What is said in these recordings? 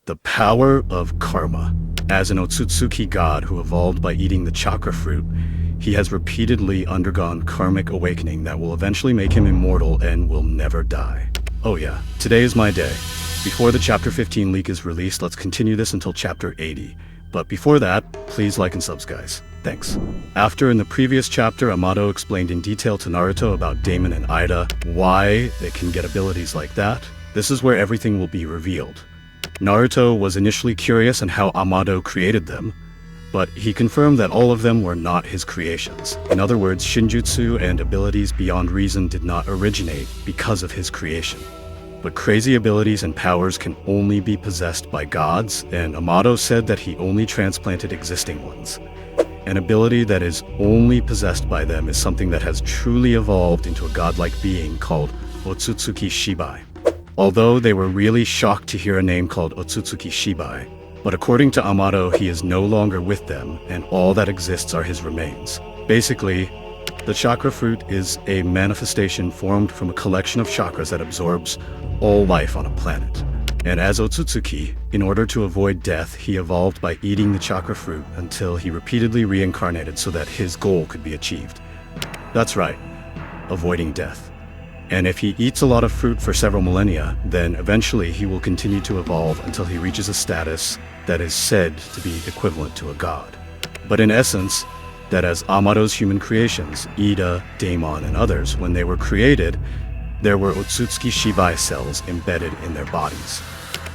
The power of karma. As an Otsutsuki god who evolved by eating the chakra fruit, he has repeatedly undergone karmic awakening that will eventually make him immortal and will never die. Oh yeah, today is my day. Before the Chapter 15 leak is released, let's continue this until Chapter 80. But before that, please like and subs, guys. Thanks. After in the previous chapter, Amato explained in detail to Naruto about Damon and Ida, why they can get abilities like that, this is where everything will be revealed. Naruto was initially curious on how Amato created them, but he confirmed that all of them were not his creations. In other words, Shinjutsu and abilities beyond reason did not originate because of his creation. But crazy abilities and powers can only be possessed by gods, and Amato said that he only transplanted existing ones. An ability that is only possessed by them is something that has truly evolved into a godlike being called Otsutsuki Shibai. Although they were really shocked to hear a name called Otsutsuki Shibai, but according to Amato, he is no longer with them, and all that exists are his remains. Basically, the chakra fruit is a manifestation formed from a collection of chakras that absorbs all life on a planet. And as Otsutsuki, in order to avoid death, he evolved by eating the chakra fruit until he repeatedly reincarnated so that his goal could be achieved. That's right, avoiding death. And if he eats a lot of fruit for several millennia, then eventually he will continue to evolve until he reaches a status that is said to be equivalent to a god. But in essence, that as Amato's human creations, Ida, Daemon, and others, when they were created, there were Otsutsuki Shibai cells embedded in their bodies.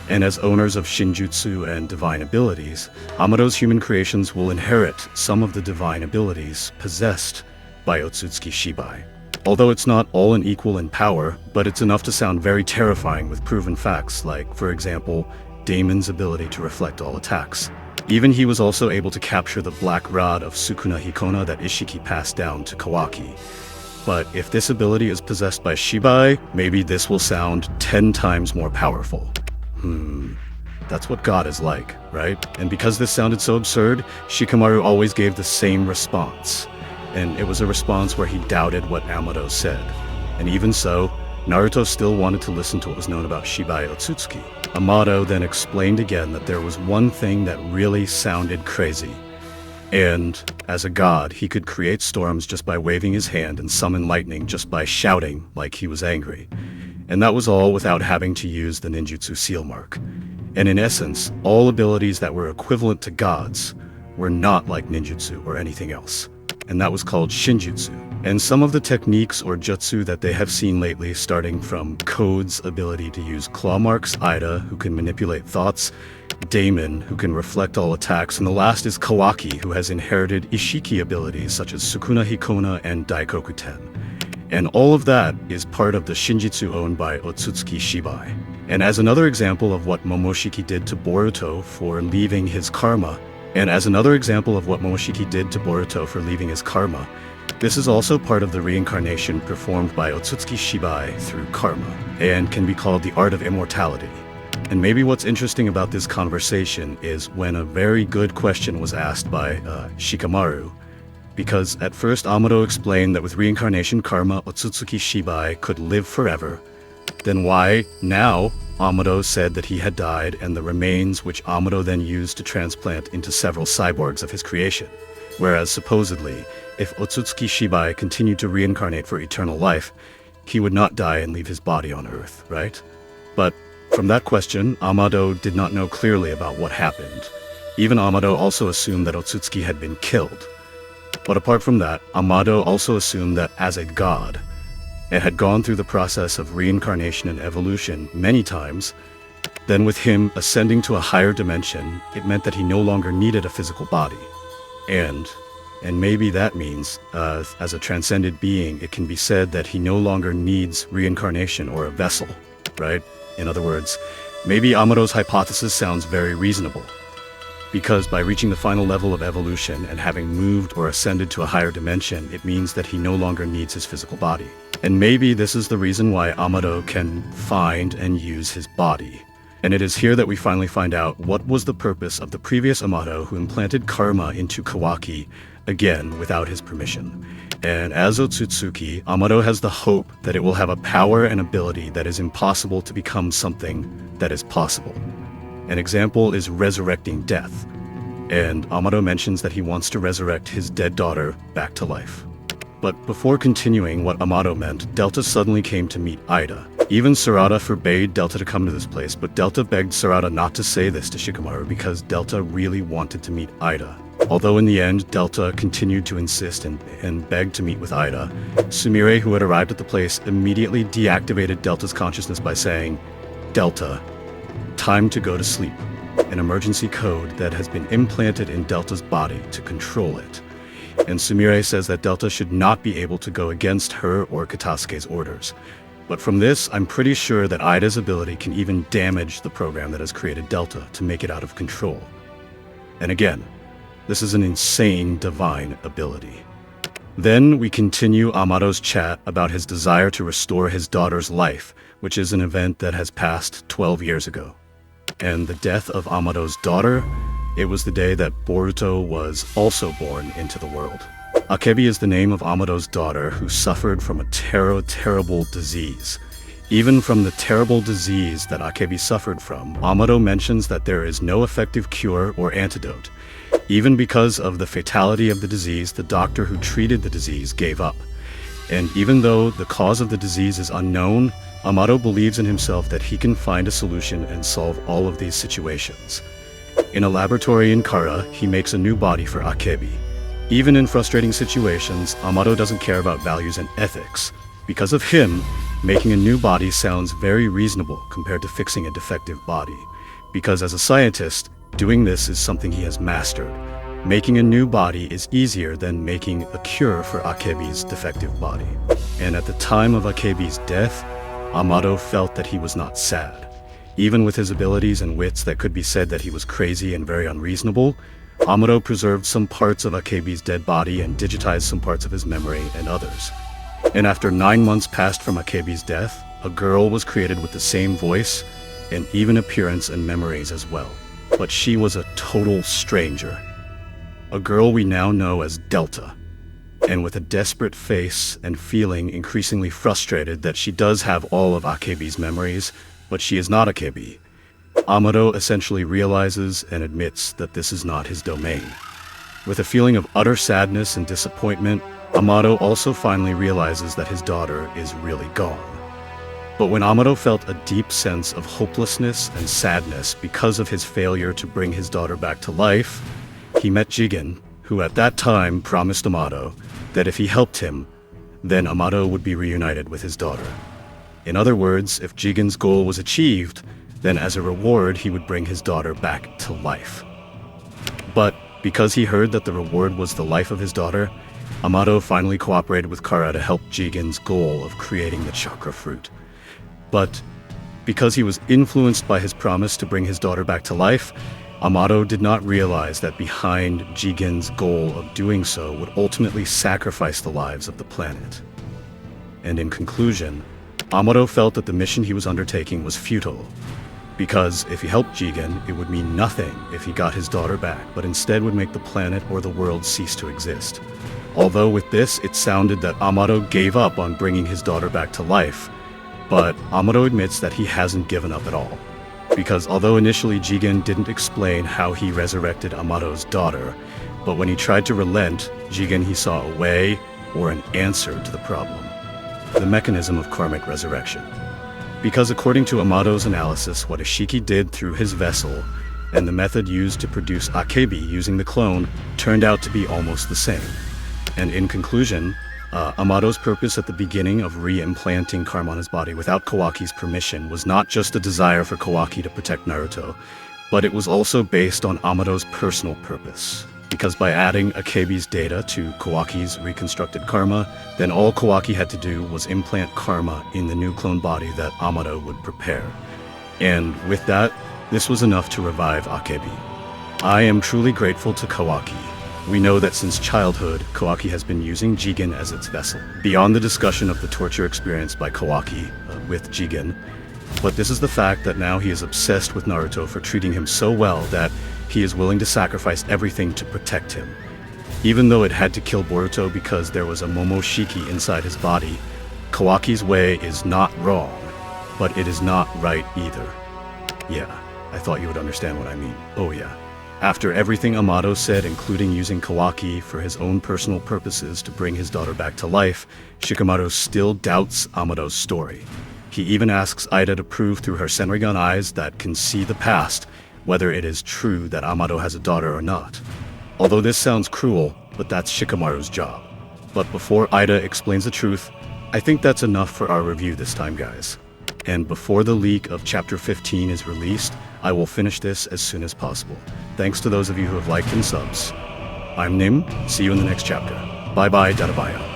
And as owners of Shinjutsu and divine abilities, Amato's human creations will inherit some of the divine abilities possessed by Otsutsuki Shibai. Although it's not all and equal in power, but it's enough to sound very terrifying with proven facts like, for example, Daemon's ability to reflect all attacks. Even he was also able to capture the black rod of Sukuna Hikona that Ishiki passed down to Kawaki. But if this ability is possessed by Shibai, maybe this will sound 10 times more powerful. That's what God is like, right? And because this sounded so absurd, Shikamaru always gave the same response. And it was a response where he doubted what Amato said. And even so, Naruto still wanted to listen to what was known about Shibai Otsutsuki. Amato then explained again that there was one thing that really sounded crazy. And as a god, he could create storms just by waving his hand and summon lightning just by shouting like he was angry. And that was all without having to use the ninjutsu seal mark. And in essence, all abilities that were equivalent to gods were not like ninjutsu or anything else. And that was called Shinjutsu. And some of the techniques or jutsu that they have seen lately, starting from Code's ability to use claw marks, Ida, who can manipulate thoughts, Daemon, who can reflect all attacks, and the last is Kawaki, who has inherited Ishiki abilities such as Sukuna Hikona and Daikokuten. And all of that is part of the Shinjutsu owned by Otsutsuki Shibai. And as another example of what Momoshiki did to Boruto for leaving his karma, this is also part of the reincarnation performed by Otsutsuki Shibai through karma, and can be called the art of immortality. And maybe what's interesting about this conversation is when a very good question was asked by Shikamaru, because at first Amato explained that with reincarnation karma, Otsutsuki Shibai could live forever. Then why now Amato said that he had died, and the remains which Amato then used to transplant into several cyborgs of his creation. Whereas supposedly, if Otsutsuki Shibai continued to reincarnate for eternal life, he would not die and leave his body on Earth, right? But from that question, Amato did not know clearly about what happened. Even Amato also assumed that Otsutsuki had been killed. But apart from that, Amato also assumed that as a god, and had gone through the process of reincarnation and evolution many times, then with him ascending to a higher dimension, it meant that he no longer needed a physical body. And maybe that means, as a transcended being, it can be said that he no longer needs reincarnation or a vessel, right? In other words, maybe Amato's hypothesis sounds very reasonable, because by reaching the final level of evolution and having moved or ascended to a higher dimension, it means that he no longer needs his physical body. And maybe this is the reason why Amato can find and use his body. And it is here that we finally find out what was the purpose of the previous Amato who implanted karma into Kawaki, again without his permission. And as Otsutsuki, Amato has the hope that it will have a power and ability that is impossible to become something that is possible. An example is resurrecting death, and Amado mentions that he wants to resurrect his dead daughter back to life. But before continuing what Amado meant, Delta suddenly came to meet Ida. Even Sarada forbade Delta to come to this place, but Delta begged Sarada not to say this to Shikamaru because Delta really wanted to meet Ida. Although in the end, Delta continued to insist and begged to meet with Ida, Sumire, who had arrived at the place, immediately deactivated Delta's consciousness by saying, "Delta, time to go to sleep," an emergency code that has been implanted in Delta's body to control it. And Sumire says that Delta should not be able to go against her or Katasuke's orders. But from this, I'm pretty sure that Ida's ability can even damage the program that has created Delta to make it out of control. And again, this is an insane divine ability. Then we continue Amado's chat about his desire to restore his daughter's life, which is an event that has passed 12 years ago. And the death of Amado's daughter, it was the day that Boruto was also born into the world. Akebi is the name of Amado's daughter, who suffered from a terrible disease. Even from the terrible disease that Akebi suffered from, Amado mentions that there is no effective cure or antidote. Even because of the fatality of the disease, the doctor who treated the disease gave up. And even though the cause of the disease is unknown, Amado believes in himself that he can find a solution and solve all of these situations. In a laboratory in Kara, he makes a new body for Akebi. Even in frustrating situations, Amado doesn't care about values and ethics. Because of him, making a new body sounds very reasonable compared to fixing a defective body. Because as a scientist, doing this is something he has mastered. Making a new body is easier than making a cure for Akebi's defective body. And at the time of Akebi's death, Amado felt that he was not sad. Even with his abilities and wits that could be said that he was crazy and very unreasonable, Amado preserved some parts of Akebi's dead body and digitized some parts of his memory and others. And after 9 months passed from Akebi's death, a girl was created with the same voice and even appearance and memories as well. But she was a total stranger. A girl we now know as Delta. And with a desperate face and feeling increasingly frustrated that she does have all of Akebi's memories, but she is not Akebi, Amado essentially realizes and admits that this is not his domain. With a feeling of utter sadness and disappointment, Amado also finally realizes that his daughter is really gone. But when Amado felt a deep sense of hopelessness and sadness because of his failure to bring his daughter back to life, he met Jigen, who at that time promised Amado that if he helped him, then Amado would be reunited with his daughter. In other words, if Jigen's goal was achieved, then as a reward he would bring his daughter back to life. But because he heard that the reward was the life of his daughter, Amado finally cooperated with Kara to help Jigen's goal of creating the chakra fruit. But because he was influenced by his promise to bring his daughter back to life, Amado did not realize that behind Jigen's goal of doing so would ultimately sacrifice the lives of the planet. And in conclusion, Amado felt that the mission he was undertaking was futile, because if he helped Jigen, it would mean nothing if he got his daughter back, but instead would make the planet or the world cease to exist. Although with this, it sounded that Amado gave up on bringing his daughter back to life, but Amado admits that he hasn't given up at all. Because although initially Jigen didn't explain how he resurrected Amado's daughter, but when he tried to relent, Jigen he saw a way or an answer to the problem. The mechanism of karmic resurrection. Because according to Amado's analysis, what Ishiki did through his vessel and the method used to produce Akebi using the clone turned out to be almost the same. And in conclusion, Amado's purpose at the beginning of re-implanting karma on his body without Kawaki's permission was not just a desire for Kawaki to protect Naruto, but it was also based on Amado's personal purpose. Because by adding Akebi's data to Kawaki's reconstructed karma, then all Kawaki had to do was implant karma in the new clone body that Amado would prepare. And with that, this was enough to revive Akebi. I am truly grateful to Kawaki. We know that since childhood, Kawaki has been using Jigen as its vessel. Beyond the discussion of the torture experienced by Kawaki with Jigen, but this is the fact that now he is obsessed with Naruto for treating him so well that he is willing to sacrifice everything to protect him. Even though it had to kill Boruto because there was a Momoshiki inside his body, Kawaki's way is not wrong, but it is not right either. Yeah, I thought you would understand what I mean. Oh yeah. After everything Amado said, including using Kawaki for his own personal purposes to bring his daughter back to life, Shikamaru still doubts Amado's story. He even asks Ida to prove through her Senrigan eyes that can see the past, whether it is true that Amado has a daughter or not. Although this sounds cruel, but that's Shikamaru's job. But before Ida explains the truth, I think that's enough for our review this time, guys. And before the leak of Chapter 15 is released, I will finish this as soon as possible. Thanks to those of you who have liked and subs. I'm Nim, see you in the next chapter. Bye bye, Dadabaya.